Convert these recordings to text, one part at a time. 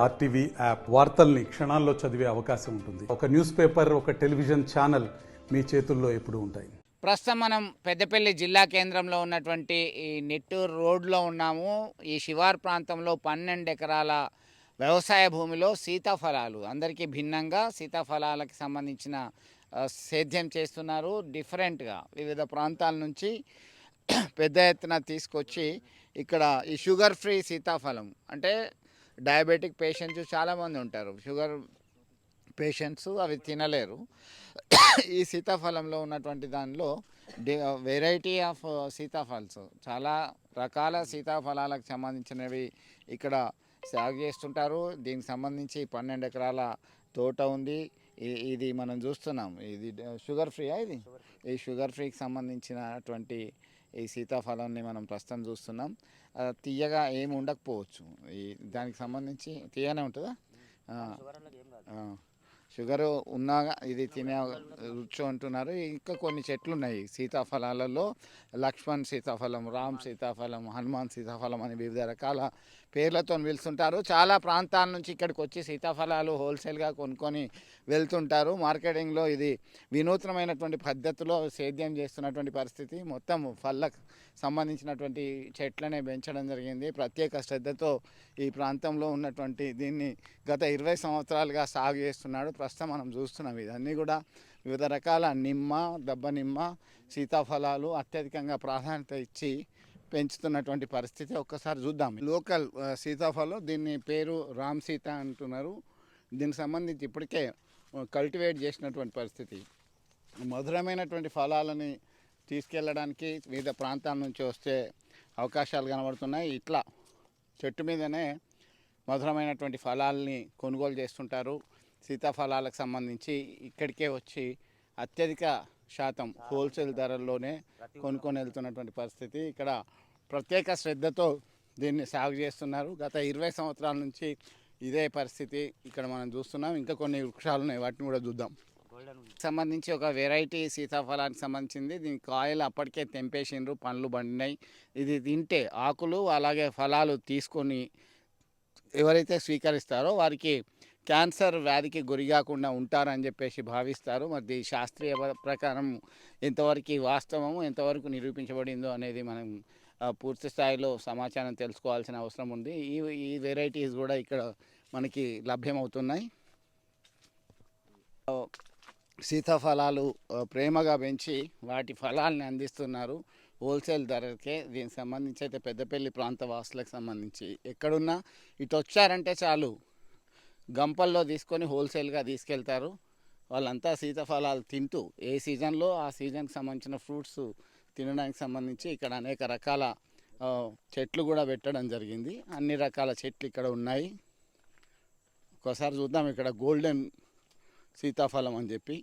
RTV app వార్తల్ని క్షణాల్లో చదివే అవకాశం ఉంటుంది. ఒక న్యూస్ పేపర్, ఒక టెలివిజన్ ఛానల్ మీ చేతుల్లో ఎప్పుడూ ఉంటాయి. ప్రస్తుతం మనం పెద్దపల్లి జిల్లా కేంద్రంలో ఉన్నటువంటి ఈ నెట్టూరు రోడ్లో ఉన్నాము. ఈ శివార్ ప్రాంతంలో 12 ఎకరాల వ్యవసాయ భూమిలో సీతాఫలాలు అందరికీ భిన్నంగా సీతాఫలాలకు సంబంధించిన సేద్యం చేస్తున్నారు. డిఫరెంట్గా వివిధ ప్రాంతాల నుంచి పెద్ద ఎత్తున తీసుకొచ్చి ఇక్కడ ఈ షుగర్ ఫ్రీ సీతాఫలం, అంటే డయాబెటిక్ పేషెంట్స్ చాలామంది ఉంటారు, షుగర్ పేషెంట్స్ అవి తినలేరు. ఈ సీతాఫలంలో ఉన్నటువంటి దానిలో వెరైటీ ఆఫ్ సీతాఫల్స్, చాలా రకాల సీతాఫలాలకు సంబంధించినవి ఇక్కడ సాగు చేస్తుంటారు. దీనికి సంబంధించి 12 ఎకరాల తోట ఉంది. ఇది మనం చూస్తున్నాం, ఇది షుగర్ ఫ్రీయా? ఇది ఈ షుగర్ ఫ్రీకి సంబంధించినటువంటి ఈ సీతాఫలాన్ని మనం ప్రస్తుతం చూస్తున్నాం. తీయగా ఏమి ఉండకపోవచ్చు, ఈ దానికి సంబంధించి తీయనే ఉంటుందా? షుగర్ ఉన్నా ఇది తినే రుచి అంటున్నారు. ఇంకా కొన్ని చెట్లు ఉన్నాయి సీతాఫలాలలో, లక్ష్మణ్ సీతాఫలం, రామ్ సీతాఫలం, హనుమాన్ సీతాఫలం అని వివిధ రకాల పేర్లతో పిలుస్తుంటారు. చాలా ప్రాంతాల నుంచి ఇక్కడికి వచ్చి సీతాఫలాలు హోల్సేల్గా కొనుక్కొని వెళ్తుంటారు. మార్కెటింగ్లో ఇది వినూత్నమైనటువంటి పద్ధతిలో సేద్యం చేస్తున్నటువంటి పరిస్థితి. మొత్తం పళ్ళకు సంబంధించినటువంటి చెట్లనే పెంచడం జరిగింది. ప్రత్యేక శ్రద్ధతో ఈ ప్రాంతంలో ఉన్నటువంటి దీన్ని గత 20 సంవత్సరాలుగా సాగు చేస్తున్నాడు. ప్రస్తుతం మనం చూస్తున్నాం ఇదన్నీ కూడా వివిధ రకాల నిమ్మ, దబ్బ నిమ్మ, సీతాఫలాలు అత్యధికంగా ప్రాధాన్యత ఇచ్చి పెంచుతున్నటువంటి పరిస్థితి. ఒక్కసారి చూద్దాం. లోకల్ సీతాఫలం, దీన్ని పేరు రామ్ సీత అంటున్నారు. దీనికి సంబంధించి ఇప్పటికే కల్టివేట్ చేసినటువంటి పరిస్థితి. మధురమైనటువంటి ఫలాలని తీసుకెళ్ళడానికి వివిధ ప్రాంతాల నుంచి వస్తే అవకాశాలు కనబడుతున్నాయి. ఇట్లా చెట్టు మీదనే మధురమైనటువంటి ఫలాల్ని కొనుగోలు చేస్తుంటారు. సీతాఫలాలకు సంబంధించి ఇక్కడికే వచ్చి అత్యధిక శాతం హోల్సేల్ ధరల్లోనే కొనుక్కొని వెళ్తున్నటువంటి పరిస్థితి. ఇక్కడ ప్రత్యేక శ్రద్ధతో దీన్ని సాగు చేస్తున్నారు. గత 20 సంవత్సరాల నుంచి ఇదే పరిస్థితి ఇక్కడ మనం చూస్తున్నాం. ఇంకా కొన్ని వృక్షాలు ఉన్నాయి, వాటిని కూడా చూద్దాం. సంబంధించి ఒక వెరైటీ సీతాఫలానికి సంబంధించింది. దీని కాయలు అప్పటికే తెంపేసిండ్రు, పండ్లు పండినాయి. ఇది తింటే ఆకులు అలాగే ఫలాలు తీసుకొని ఎవరైతే స్వీకరిస్తారో వారికి క్యాన్సర్ వ్యాధికి గురికాకుండా ఉంటారని చెప్పేసి భావిస్తారు. మరి శాస్త్రీయ ప్రకారం ఎంతవరకు వాస్తవము, ఎంతవరకు నిరూపించబడిందో అనేది మనం పూర్తి స్థాయిలో సమాచారం తెలుసుకోవాల్సిన అవసరం ఉంది. ఈ వెరైటీస్ కూడా ఇక్కడ మనకి లభ్యమవుతున్నాయి. సీతాఫలాలు ప్రేమగా పెంచి వాటి ఫలాల్ని అందిస్తున్నారు హోల్సేల్ ధరకే. దీనికి సంబంధించి అయితే పెద్దపల్లి ప్రాంత వాసులకు సంబంధించి ఎక్కడున్నా ఇటు వచ్చారంటే చాలు, గంపల్లో తీసుకొని హోల్సేల్గా తీసుకెళ్తారు. వాళ్ళంతా సీతాఫలాలు తింటూ ఏ సీజన్లో ఆ సీజన్కి సంబంధించిన ఫ్రూట్స్ తినడానికి సంబంధించి ఇక్కడ అనేక రకాల చెట్లు కూడా పెట్టడం జరిగింది. అన్ని రకాల చెట్లు ఇక్కడ ఉన్నాయి. ఒకసారి చూద్దాం. ఇక్కడ గోల్డెన్ సీతాఫలం అని చెప్పి,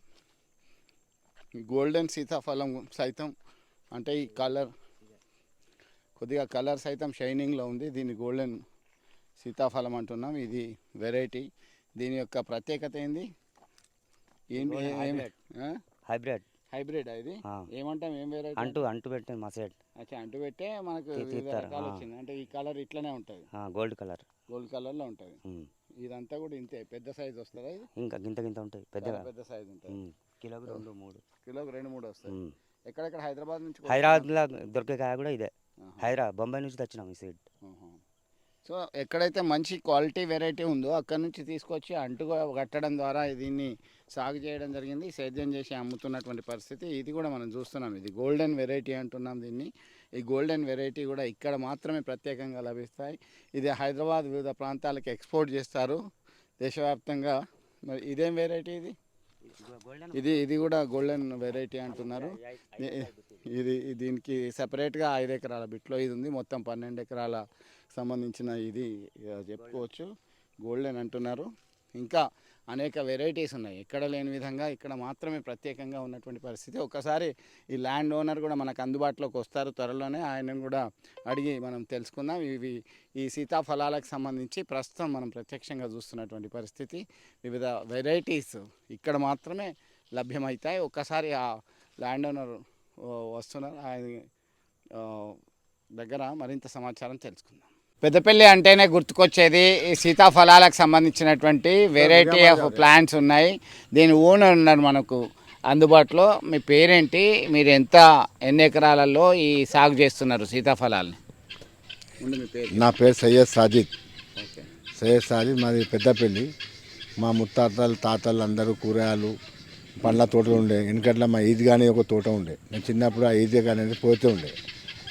గోల్డెన్ సీతాఫలం సైతం, అంటే ఈ కొద్దిగా కలర్ సైతం షైనింగ్లో ఉంది. దీన్ని గోల్డెన్ సీతాఫలం అంటున్నాం. ఇది వెరైటీ. దీని యొక్క ప్రత్యేకత ఏంది? హైబ్రిడ్. హైబ్రిడ్ ఇది ఏమంటాం? ఏం వెరైటీ? అంటు పెట్టే మా సైడ్. అచ్చా, అంటు పెట్టే మనకు రకాలు వచ్చింది. అంటే ఈ కలర్ ఇట్లనే ఉంటుంది, గోల్డ్ కలర్లో ఉంటుంది. ఇదంతా కూడా ఇంతే పెద్ద సైజు వస్తుందా? ఇది ఇంకా గింత ఉంటుంది, పెద్ద సైజు ఉంటుంది. కిలోకి 2-3 వస్తాయి. ఎక్కడెక్కడ హైదరాబాద్ నుంచి? హైదరాబాద్లో దొరికే కాయ కూడా ఇదే. బొంబాయి నుంచి తెచ్చినాం ఈ సైడ్. సో ఎక్కడైతే మంచి క్వాలిటీ వెరైటీ ఉందో అక్కడ నుంచి తీసుకొచ్చి అంటుగా కట్టడం ద్వారా దీన్ని సాగు చేయడం జరిగింది. సేద్యం చేసి అమ్ముతున్నటువంటి పరిస్థితి ఇది కూడా మనం చూస్తున్నాం. ఇది గోల్డెన్ వెరైటీ అంటున్నాం దీన్ని. ఈ గోల్డెన్ వెరైటీ కూడా ఇక్కడ మాత్రమే ప్రత్యేకంగా లభిస్తాయి. ఇది హైదరాబాద్ వివిధ ప్రాంతాలకు ఎక్స్పోర్ట్ చేస్తారు దేశవ్యాప్తంగా. మరి ఇదేం వెరైటీ? ఇది కూడా గోల్డెన్ వెరైటీ అంటున్నారు. దీనికి సపరేట్గా 5 ఎకరాల బిట్లో ఇది ఉంది. మొత్తం 12 ఎకరాల సంబంధించిన ఇది చెప్పుకోవచ్చు. గోల్డెన్ అంటున్నారు. ఇంకా అనేక వెరైటీస్ ఉన్నాయి. ఎక్కడ లేని విధంగా ఇక్కడ మాత్రమే ప్రత్యేకంగా ఉన్నటువంటి పరిస్థితి. ఒకసారి ఈ ల్యాండ్ ఓనర్ కూడా మనకు అందుబాటులోకి వస్తారు త్వరలోనే. ఆయనను కూడా అడిగి మనం తెలుసుకుందాం. ఈ సీతాఫలాలకు సంబంధించి ప్రస్తుతం మనం ప్రత్యక్షంగా చూస్తున్నటువంటి పరిస్థితి. వివిధ వెరైటీస్ ఇక్కడ మాత్రమే లభ్యమవుతాయి. ఒక్కసారి ఆ ల్యాండ్ ఓనర్ వస్తున్నారు, ఆయన దగ్గర మరింత సమాచారం తెలుసుకుందాం. పెద్దపల్లి అంటేనే గుర్తుకొచ్చేది ఈ సీతాఫలాలకు సంబంధించినటువంటి వెరైటీ ఆఫ్ ప్లాంట్స్ ఉన్నాయి. దీని ఓనర్ ఉన్నారు మనకు అందుబాటులో. మీ పేరేంటి, మీరు ఎన్ని ఎకరాలలో ఈ సాగు చేస్తున్నారు సీతాఫలాలని? నా పేరు సయ్యద్ సాజిద్. మాది పెద్దపల్లి. మా ముత్తాతలు తాతలు అందరూ కూరగాయలు పండ్ల తోటలు ఉండే. వెనకట్ల మా ఈద్గాని ఒక తోట ఉండే. నేను చిన్నప్పుడు ఆ ఈద్గా అనేది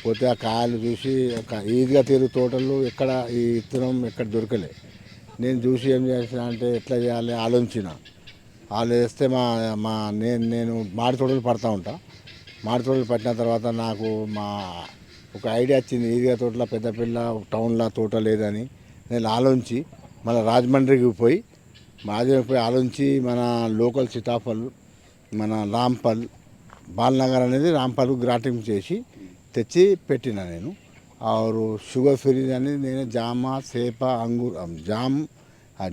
పోతే ఆ కాయలు చూసి ఒక ఈద్గా తీరు తోటలు ఎక్కడ ఈ విత్తనం ఎక్కడ దొరకలే. నేను చూసి ఏం చేసిన అంటే ఎట్లా చేయాలి ఆలోచిస్తే నేను మాడి తోటలు పడతా ఉంటా. మాడి తోటలు పట్టిన తర్వాత నాకు ఒక ఐడియా వచ్చింది. ఈద్గా తోటలో పెద్దపల్లి టౌన్లో తోట లేదని నేను ఆలోచించి మళ్ళీ రాజమండ్రికి పోయి ఆలోచించి మన లోకల్ సీతాఫల్, మన రాంపల్, బాలనగర్ అనేది రాంపల్ గ్రాటింగ్ చేసి తెచ్చి పెట్టిన నేను. ఆరు షుగర్ ఫ్రీ అని నేను జామ, సేప, అంగూర,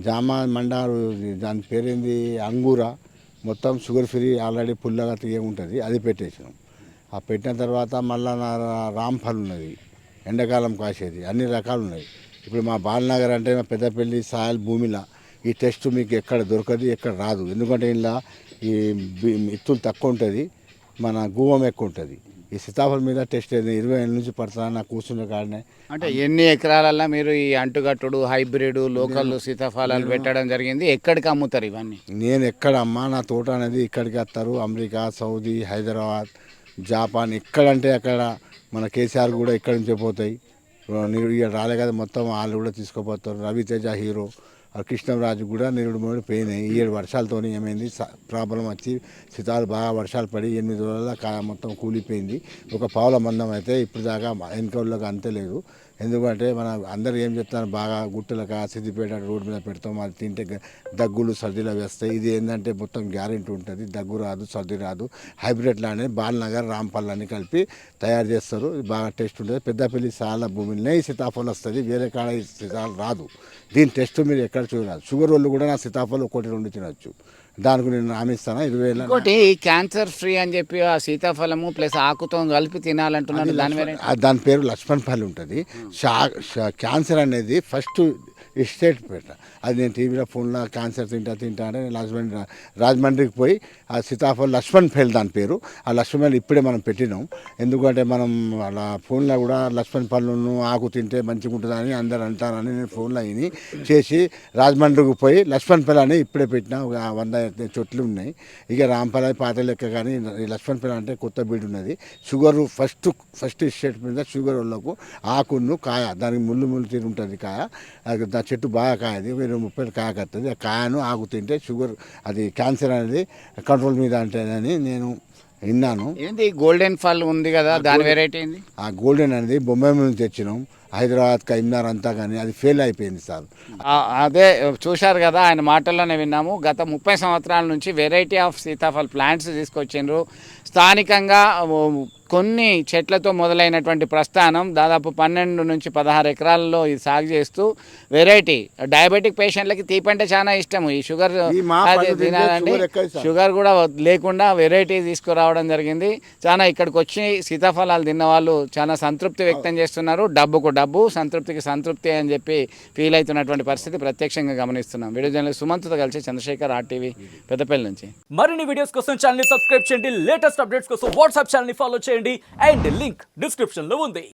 జామ మండారు దాని పేరేంది అంగూర, మొత్తం షుగర్ ఫ్రీ ఆల్రెడీ పుల్లగా తీయ ఉంటుంది, అది పెట్టేసాం. ఆ పెట్టిన తర్వాత మళ్ళీ నా రాంఫల్ ఉన్నది, ఎండాకాలం కాసేది, అన్ని రకాలు ఉన్నాయి. ఇప్పుడు మా బాలనగర్ అంటే మా పెద్దపల్లి సాయల్ భూమిలో ఈ టెస్ట్ మీకు ఎక్కడ దొరకదు, ఎక్కడ రాదు. ఎందుకంటే ఇలా ఈ ఇత్తులు తక్కువ ఉంటుంది, మన గూవం ఎక్కువ ఉంటుంది. ఈ సీతాఫలం మీద టెస్ట్ 20 ఏళ్ళ నుంచి పడుతుందా నాకు కూర్చున్న కాడనే. అంటే ఎన్ని ఎకరాలల్లో మీరు ఈ అంటుగట్టుడు, హైబ్రిడ్, లోకల్ సీతాఫలాలు పెట్టడం జరిగింది? ఎక్కడికి అమ్ముతారు ఇవన్నీ? నేను ఎక్కడ అమ్మా, నా తోట అనేది ఇక్కడికి వస్తారు. అమెరికా, సౌదీ, హైదరాబాద్, జపాన్, ఎక్కడంటే అక్కడ. మన కేసీఆర్ కూడా ఇక్కడి నుంచే పోతాయి. ఇక రాలే కదా, మొత్తం వాళ్ళు కూడా తీసుకుపోతారు. రవితేజ హీరో, కృష్ణరాజు కూడా నిరుడు మూడు పోయినాయి. 7 వర్షాలతో ఏమైంది ప్రాబ్లం వచ్చి సీతాలు బాగా వర్షాలు పడి 8 రోజుల మొత్తం కూలిపోయింది. ఒక పావుల మందం అయితే ఇప్పుడు దాకా వెనకళ్ళకి అంతలేదు. ఎందుకంటే మన అందరూ ఏం చెప్తారు, బాగా గుట్టలక సిద్దిపేట రోడ్డు మీద పెడతాం, అది తింటే దగ్గులు సర్దిలు వేస్తాయి. ఇది ఏంటంటే మొత్తం గ్యారెంటీ ఉంటుంది, దగ్గు రాదు, సర్ది రాదు. హైబ్రిడ్లా అనేది బాలనగర్, రాంపల్ అని కలిపి తయారు చేస్తారు. ఇది బాగా టేస్ట్ ఉంటుంది. పెద్దపల్లి చాలా భూమిలోనే ఈ సీతాఫలం వస్తుంది, వేరే కాడ ఈ సీతాఫలం రాదు. దీని టెస్ట్ మీరు ఎక్కడ చూడాలి. షుగర్ వాళ్ళు కూడా నా సీతాఫలం 1-2 తినచ్చు. దానికి నేను హామీ ఇస్తాను 20,000. ఇంకోటి క్యాన్సర్ ఫ్రీ అని చెప్పి ఆ సీతాఫలము ప్లస్ ఆకుతో కలిపి తినాలంటున్నాను. దాని పేరు లక్ష్మణ్ పల్లి ఉంటుంది. క్యాన్సర్ అనేది ఫస్ట్ ఎస్టేట్ పెట్ట. అది నేను టీవీలో ఫోన్లో క్యాన్సర్ తింటా అంటే నేను రాజమండ్రికి పోయి ఆ సీతాఫలం లక్ష్మణ్ ఫెల్ దాని పేరు. ఆ లక్ష్మణ్ ఇప్పుడే మనం పెట్టినాం. ఎందుకంటే మనం అలా ఫోన్లో కూడా లక్ష్మణ్ పళ్ళను ఆకు తింటే మంచిగా ఉంటుందని అందరు అంటారని నేను ఫోన్లో అయిని చేసి రాజమండ్రికి పోయి లక్ష్మణ్ ఫెల్ అని ఇప్పుడే పెట్టినా. 100 చెట్లు ఉన్నాయి. ఇక రాంపల్ పాత లెక్క, కానీ ఈ లక్ష్మణ్ ఫెల్ అంటే కొత్త బీడ్ ఉన్నది. షుగరు ఫస్ట్ ఎస్టేట్ మీద షుగర్ వాళ్ళకు ఆకును కాయ, దానికి ముళ్ళు తీరు ఉంటుంది కాయ. అది చెట్టు బాగా కాయది, 20-30 కాయ కడుతుంది. ఆ కాయను ఆకు తింటే షుగర్, అది క్యాన్సర్ అనేది కంట్రోల్ మీద అంటేనని నేను విన్నాను. ఏంటి గోల్డెన్ ఫల్ ఉంది కదా, దాని వెరైటీ ఏంది? ఆ గోల్డెన్ అనేది బొంబాయి నుంచి తెచ్చినాం. హైదరాబాద్ కరీంనగర్ అంతా, కానీ అది ఫెయిల్ అయిపోయింది సార్. అదే చూశారు కదా, ఆయన మాటల్లోనే విన్నాము. గత 30 సంవత్సరాల నుంచి వెరైటీ ఆఫ్ సీతాఫల్ ప్లాంట్స్ తీసుకొచ్చిండ్రు. స్థానికంగా కొన్ని చెట్లతో మొదలైనటువంటి ప్రస్థానం దాదాపు 12 నుంచి 16 ఎకరాలలో ఇది సాగు చేస్తూ వెరైటీ డయాబెటిక్ పేషెంట్లకి తీపి అంటే చాలా ఇష్టము. ఈ షుగర్ తినాలండి, షుగర్ కూడా లేకుండా వెరైటీ తీసుకురావడం జరిగింది. చాలా ఇక్కడికి వచ్చి సీతాఫలాలు తిన్న వాళ్ళు చాలా సంతృప్తి వ్యక్తం చేస్తున్నారు. డబ్బుకు డబ్బు, సంతృప్తికి సంతృప్తి అని చెప్పి ఫీల్ అవుతున్నటువంటి పరిస్థితి ప్రత్యక్షంగా గమనిస్తున్నాం. వీడియో జర్నలిస్ట్ సుమంత్తో కలిసి చంద్రశేఖర్, RTV, పెద్దపల్లి నుంచి. మరిన్ని వీడియోస్ కోసం ఛానల్ ని సబ్స్క్రైబ్ చేయండి. లేటెస్ట్ అప్డేట్స్ కోసం వాట్సాప్ ఛానల్ ని ఫాలో చేయండి. అండ్ లింక్ డిస్క్రిప్షన్ లో ఉంది.